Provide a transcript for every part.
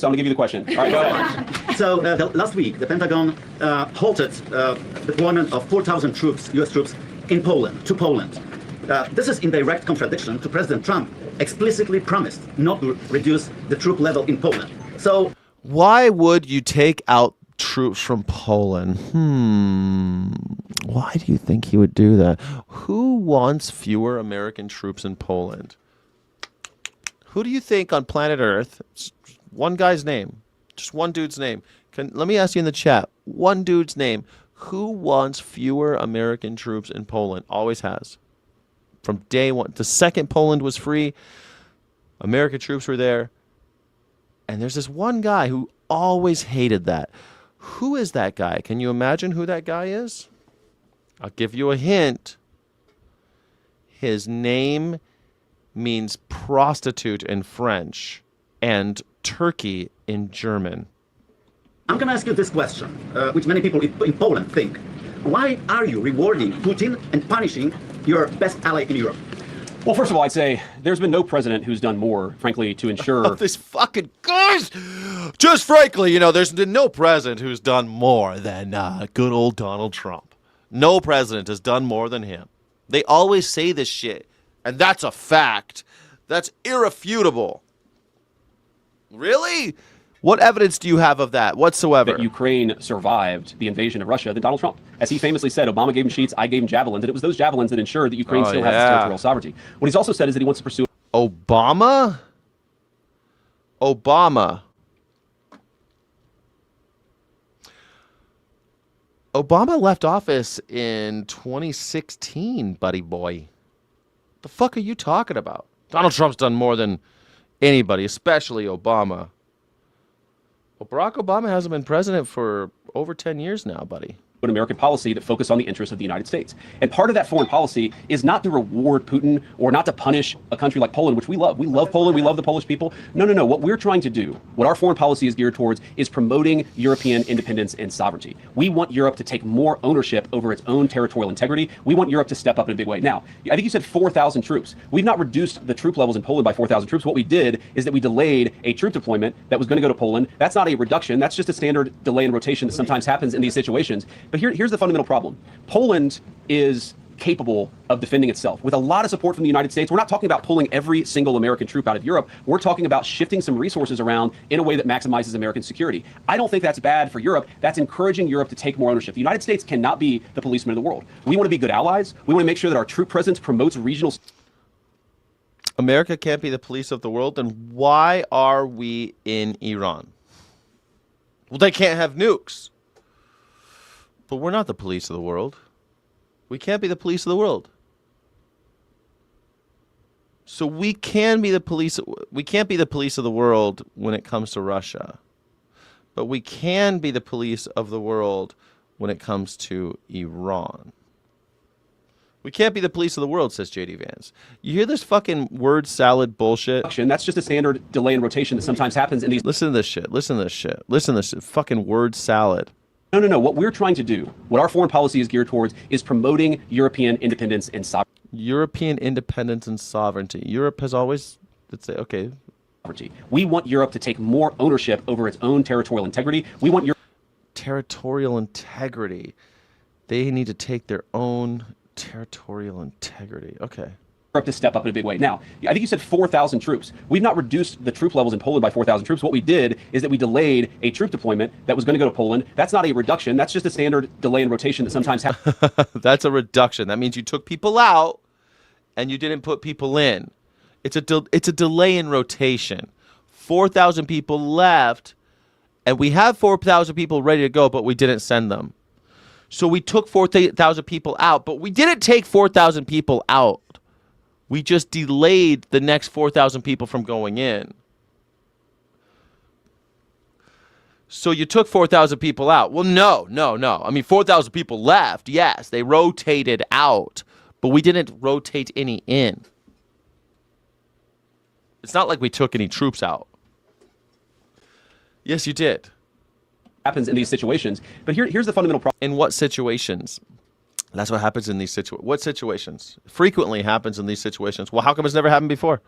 So I'm going to give you the question. All right, go ahead. So last week, the Pentagon halted deployment of 4,000 troops, U.S. troops, in Poland, to Poland. This is in direct contradiction to President Trump explicitly promised not to reduce the troop level in Poland. So why would you take out troops from Poland? Why do you think he would do that? Who wants fewer American troops in Poland? Who do you think on planet Earth, one guy's name, just one dude's name, let me ask you in the chat, one dude's name, who wants fewer American troops in Poland? Always has. From day one. The second Poland was free, American troops were there. And there's this one guy who always hated that. Who is that guy? Can you imagine who that guy is? I'll give you a hint. His name means prostitute in French and turkey in German. I'm going to ask you this question, which many people in Poland think. Why are you rewarding Putin and punishing your best ally in Europe? Well, first of all, I'd say there's been no president who's done more, frankly, to ensure... This fucking guys! Just frankly, there's no president who's done more than good old Donald Trump. No president has done more than him. They always say this shit, and that's a fact. That's irrefutable. Really? What evidence do you have of that whatsoever? That Ukraine survived the invasion of Russia than Donald Trump. As he famously said, Obama gave him sheets, I gave him javelins, and it was those javelins that ensured that Ukraine still has its territorial sovereignty. What he's also said is that he wants to pursue... Obama? Obama left office in 2016, buddy boy. The fuck are you talking about? Donald Trump's done more than anybody, especially Obama. Well, Barack Obama hasn't been president for over 10 years now, buddy. An American policy that focused on the interests of the United States. And part of that foreign policy is not to reward Putin or not to punish a country like Poland, which we love. We love Poland. We love the Polish people. No. What we're trying to do, what our foreign policy is geared towards, is promoting European independence and sovereignty. We want Europe to take more ownership over its own territorial integrity. We want Europe to step up in a big way. Now, I think you said 4,000 troops. We've not reduced the troop levels in Poland by 4,000 troops. What we did is that we delayed a troop deployment that was going to go to Poland. That's not a reduction. That's just a standard delay in rotation that sometimes happens in these situations. But here's the fundamental problem. Poland is capable of defending itself with a lot of support from the United States. We're not talking about pulling every single American troop out of Europe. We're talking about shifting some resources around in a way that maximizes American security. I don't think that's bad for Europe. That's encouraging Europe to take more ownership. The United States cannot be the policeman of the world. We want to be good allies. We want to make sure that our troop presence promotes regional... America can't be the police of the world, then why are we in Iran? Well, they can't have nukes. But we're not the police of the world. We can't be the police of the world. So we can be the police. We can't be the police of the world when it comes to Russia. But we can be the police of the world when it comes to Iran. We can't be the police of the world, says JD Vance. You hear this fucking word salad bullshit? That's just a standard delay in rotation that sometimes happens in these... Listen to this shit. Listen to this shit. Listen to this shit. Fucking word salad. No. What we're trying to do, what our foreign policy is geared towards, is promoting European independence and sovereignty. European independence and sovereignty. Europe has always, let's say, okay. We want Europe to take more ownership over its own territorial integrity. We want territorial integrity. They need to take their own territorial integrity. Okay. Europe to step up in a big way. Now, I think you said 4,000 troops. We've not reduced the troop levels in Poland by 4,000 troops. What we did is that we delayed a troop deployment that was going to go to Poland. That's not a reduction. That's just a standard delay in rotation that sometimes happens. That's a reduction. That means you took people out and you didn't put people in. It's a delay in rotation. 4,000 people left, and we have 4,000 people ready to go, but we didn't send them. So we took 4,000 people out, but we didn't take 4,000 people out. We just delayed the next 4,000 people from going in. So you took 4,000 people out. Well, no. I mean, 4,000 people left. Yes, they rotated out, but we didn't rotate any in. It's not like we took any troops out. Yes, you did. Happens in these situations. But here's the fundamental problem. In what situations? That's what happens in these situations. What situations? Frequently happens in these situations. Well, how come it's never happened before?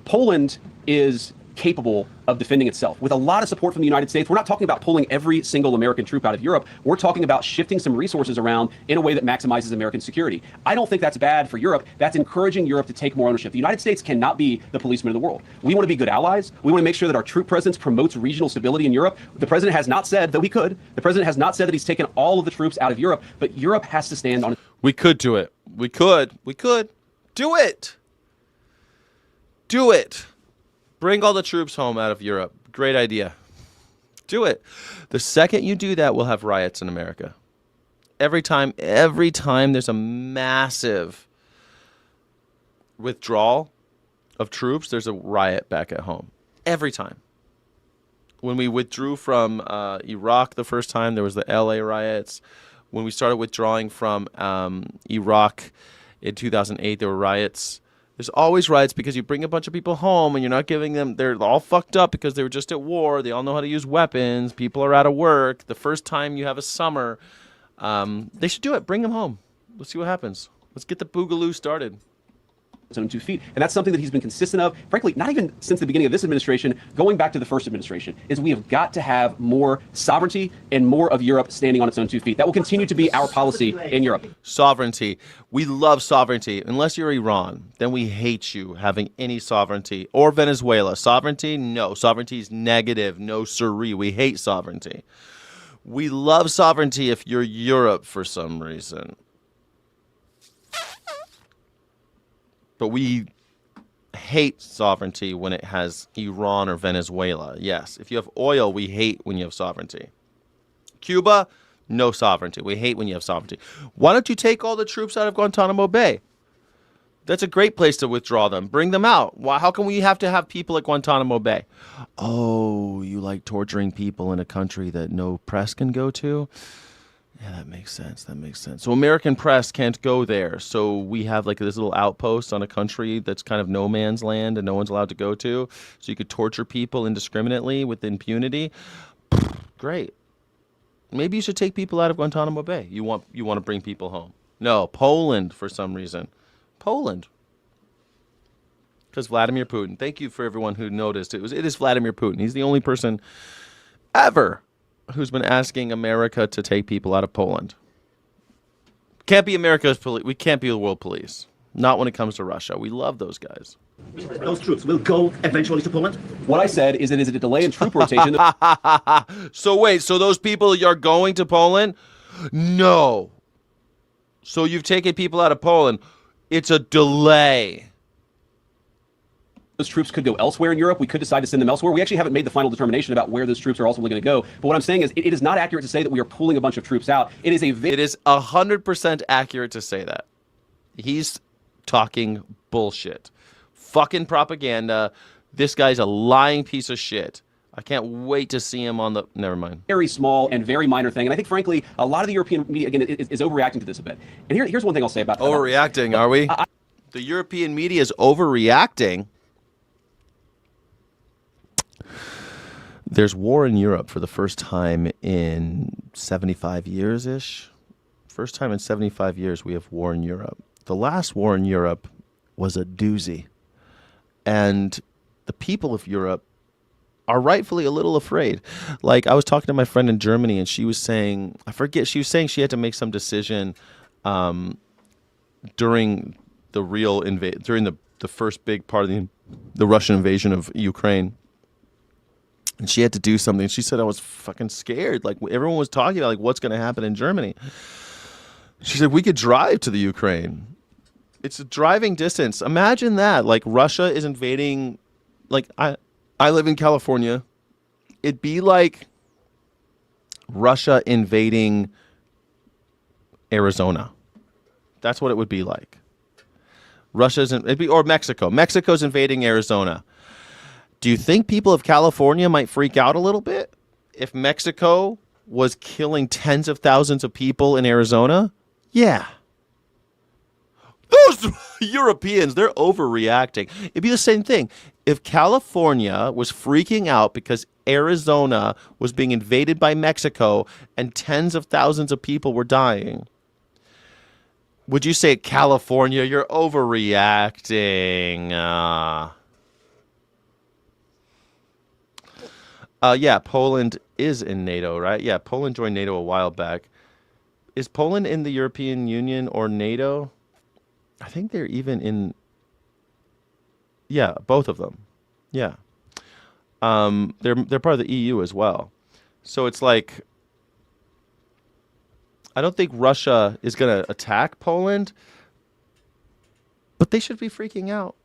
Poland is capable of defending itself. With a lot of support from the United States, we're not talking about pulling every single American troop out of Europe. We're talking about shifting some resources around in a way that maximizes American security. I don't think that's bad for Europe. That's encouraging Europe to take more ownership. The United States cannot be the policeman of the world. We want to be good allies. We want to make sure that our troop presence promotes regional stability in Europe. The president has not said, though he could, the president has not said that he's taken all of the troops out of Europe, but Europe has to stand on. We could do it. We could. Do it. Do it. Bring all the troops home out of Europe. Great idea. Do it. The second you do that, we'll have riots in America. Every time there's a massive withdrawal of troops, there's a riot back at home. Every time. When we withdrew from Iraq the first time, there was the LA riots. When we started withdrawing from Iraq in 2008, there were riots. There's always riots because you bring a bunch of people home and you're not giving them, they're all fucked up because they were just at war. They all know how to use weapons. People are out of work. The first time you have a summer, they should do it. Bring them home. Let's see what happens. Let's get the boogaloo started. Its own 2 feet. And that's something that he's been consistent of, frankly, not even since the beginning of this administration, going back to the first administration, is we have got to have more sovereignty and more of Europe standing on its own 2 feet. That will continue to be our policy in Europe. Sovereignty. We love sovereignty. Unless you're Iran, then we hate you having any sovereignty. Or Venezuela. Sovereignty? No. Sovereignty is negative. No siree. We hate sovereignty. We love sovereignty if you're Europe for some reason. But we hate sovereignty when it has Iran or Venezuela. Yes. If you have oil, we hate when you have sovereignty. Cuba, no sovereignty. We hate when you have sovereignty. Why don't you take all the troops out of Guantanamo Bay? That's a great place to withdraw them. Bring them out. Why? How come we have to have people at Guantanamo Bay? Oh, you like torturing people in a country that no press can go to? Yeah, that makes sense. So American press can't go there. So we have like this little outpost on a country that's kind of no man's land and no one's allowed to go to. So you could torture people indiscriminately with impunity. Great. Maybe you should take people out of Guantanamo Bay. You want to bring people home. No, Poland for some reason. Poland. Because Vladimir Putin. Thank you for everyone who noticed. It is Vladimir Putin. He's the only person ever who's been asking America to take people out of Poland. Can't be America's police. We can't be the world police. Not when it comes to Russia. We love those guys. Those troops will go eventually to Poland? What I said is that is a delay in troop rotation. So wait, so those people are going to Poland? No. So you've taken people out of Poland. It's a delay. Those troops could go elsewhere in Europe. We could decide to send them elsewhere. We actually haven't made the final determination about where those troops are ultimately going to go. But what I'm saying is it is not accurate to say that we are pulling a bunch of troops out. It is 100% accurate to say that. He's talking bullshit. Fucking propaganda. This guy's a lying piece of shit. I can't wait to see him on the... Never mind. Very small and very minor thing. And I think, frankly, a lot of the European media, again, is overreacting to this a bit. And here's one thing I'll say about... Overreacting, are we? The European media is overreacting. There's war in Europe for the first time in 75 years-ish. First time in 75 years we have war in Europe. The last war in Europe was a doozy. And the people of Europe are rightfully a little afraid. Like, I was talking to my friend in Germany, and she was saying, she was saying she had to make some decision during the first big part of the Russian invasion of Ukraine. And she had to do something. She said, I was fucking scared. Like, everyone was talking about, like, what's going to happen in Germany. She said, we could drive to the Ukraine. It's a driving distance. Imagine that. Like, Russia is invading. Like, I live in California. It'd be like Russia invading Arizona. That's what it would be like. Or Mexico. Mexico's invading Arizona. Do you think people of California might freak out a little bit if Mexico was killing tens of thousands of people in Arizona? Yeah. Those Europeans, they're overreacting. It'd be the same thing. If California was freaking out because Arizona was being invaded by Mexico and tens of thousands of people were dying, would you say, California, you're overreacting? Yeah, Poland is in NATO, right? Yeah, Poland joined NATO a while back. Is Poland in the European Union or NATO? I think they're even in. Yeah, both of them. Yeah. They're part of the EU as well. So it's like, I don't think Russia is going to attack Poland, but they should be freaking out.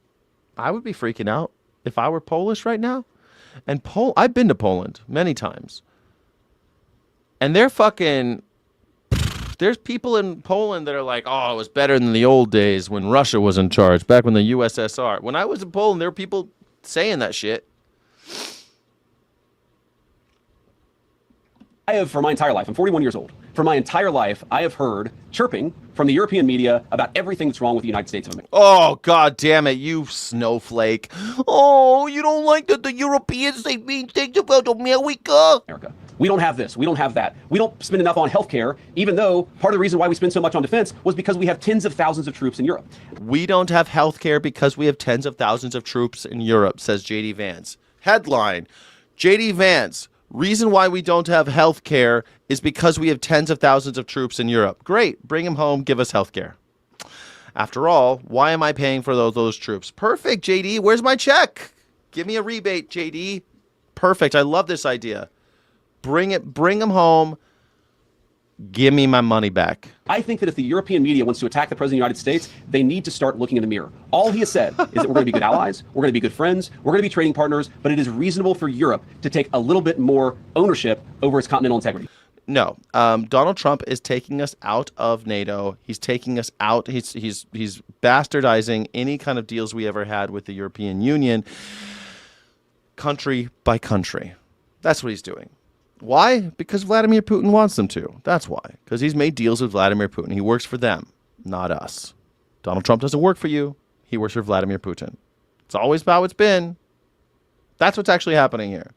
I would be freaking out if I were Polish right now. And I've been to Poland many times. And they're fucking, there's people in Poland that are like, oh, it was better than the old days when Russia was in charge, back when the USSR. When I was in Poland, there were people saying that shit. I have, for my entire life, I'm 41 years old. For my entire life, I have heard chirping from the European media about everything that's wrong with the United States of America. Oh, God damn it, you snowflake. Oh, you don't like that the Europeans say mean things about America? We don't have this. We don't have that. We don't spend enough on healthcare, even though part of the reason why we spend so much on defense was because we have tens of thousands of troops in Europe. We don't have healthcare because we have tens of thousands of troops in Europe, says J.D. Vance. Headline, J.D. Vance. Reason why we don't have health care is because we have tens of thousands of troops in Europe. Great. Bring them home. Give us health care. After all, why am I paying for those troops? Perfect, JD. Where's my check? Give me a rebate, JD. Perfect. I love this idea. Bring them home. Give me my money back. I think that if the European media wants to attack the President of the United States, they need to start looking in the mirror. All he has said is that we're going to be good allies, we're going to be good friends, we're going to be trading partners, but it is reasonable for Europe to take a little bit more ownership over its continental integrity. No, Donald Trump is taking us out of NATO. He's taking us out. He's bastardizing any kind of deals we ever had with the European Union, country by country. That's what he's doing. Why? Because Vladimir Putin wants them to. That's why. Because he's made deals with Vladimir Putin. He works for them, not us. Donald Trump doesn't work for you. He works for Vladimir Putin. It's always how it's been. That's what's actually happening here.